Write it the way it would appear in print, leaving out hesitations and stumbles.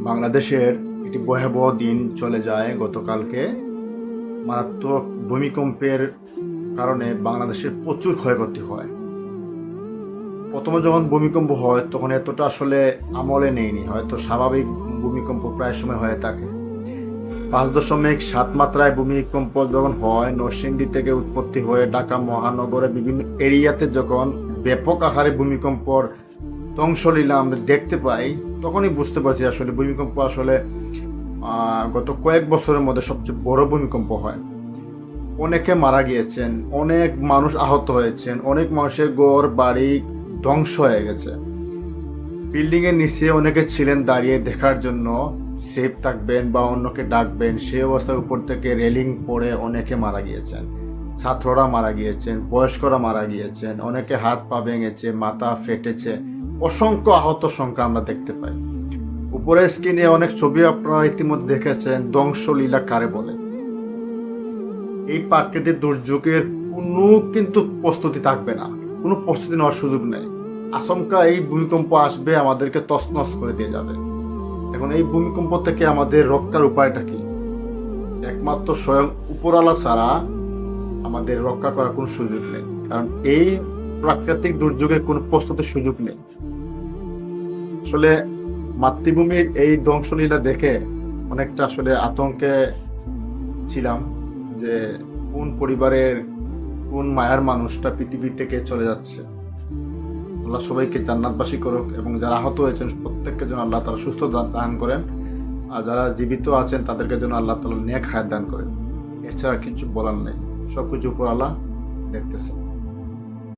বাংলাদেশের একটি ভয়াবহ দিন চলে যায় গতকালকে। মারাত্মক ভূমিকম্পের কারণে বাংলাদেশের প্রচুর ক্ষয়ক্ষতি হয়। প্রথমে যখন ভূমিকম্প হয় তখন এতটা আসলে আমলে নেয়নি, হয়তো স্বাভাবিক ভূমিকম্প প্রায় সময় হয়ে থাকে। 5.7 মাত্রায় ভূমিকম্প যখন হয়, নরসিংদী থেকে উৎপত্তি হয়ে ঢাকা মহানগরের বিভিন্ন এরিয়াতে যখন ব্যাপক আকারে ভূমিকম্পর ধ্বংসলীলা আমরা দেখতে পাই, তখনই বুঝতে পারছি আসলে ভূমিকম্প আসলে গত কয়েক বছরের মধ্যে সবচেয়ে বড় ভূমিকম্প হয়। অনেকে মারা গিয়েছেন, অনেক মানুষ আহত হয়েছেন, অনেক মানুষের ঘর বাড়ি ধ্বংস হয়ে গেছে। বিল্ডিং এর নিচে অনেকে ছিলেন দাঁড়িয়ে দেখার জন্য, সেফ থাকবেন বা অন্যকে ডাকবেন, সেই অবস্থার উপর থেকে রেলিং পড়ে অনেকে মারা গিয়েছেন। ছাত্ররা মারা গিয়েছেন, বয়স্করা মারা গিয়েছেন, অনেকে হাত পা ভেঙেছে, মাথা ফেটেছে, অসংখ্য আহত সংখ্যা আমরা দেখতে পাই। উপরের স্ক্রিনে অনেক ছবি আপনারা ইতিমধ্যে দেখেছেন। ধ্বংসলীলা কারে বলে? এই প্রাকৃতিক দুর্যোগের কোনো কিন্তু প্রস্তুতি থাকবে না, কোনো প্রস্তুতি নেওয়ার সুযোগ নেই। আচমকা এই ভূমিকম্প আসবে, আমাদেরকে তছনছ করে দিয়ে যাবে। এখন এই ভূমিকম্প থেকে আমাদের রক্ষার উপায়টা কি? একমাত্র স্বয়ং উপরওয়ালা ছাড়া আমাদের রক্ষা করার কোনো সুযোগ নেই, কারণ এই প্রাকৃতিক দুর্যোগের কোনো প্রস্তুতির সুযোগ নেই। আসলে মাতৃভূমির এই ধ্বংসলীলা দেখে অনেকটা আসলে আতঙ্কে ছিলাম যে কোন পরিবারের কোন মায়ার মানুষটা পৃথিবী থেকে চলে যাচ্ছে। আল্লাহ সবাইকে জান্নাতবাসী করুক, এবং যারা আহত হয়েছেন প্রত্যেককে যেন আল্লাহ তাআলা সুস্থ দান করেন, আর যারা জীবিত আছেন তাদেরকে যেন আল্লাহ তাআলা নেক হায়াত দান করেন। এছাড়া কিছু বলার নেই, সবকিছু উপর আল্লাহ দেখতেছেন।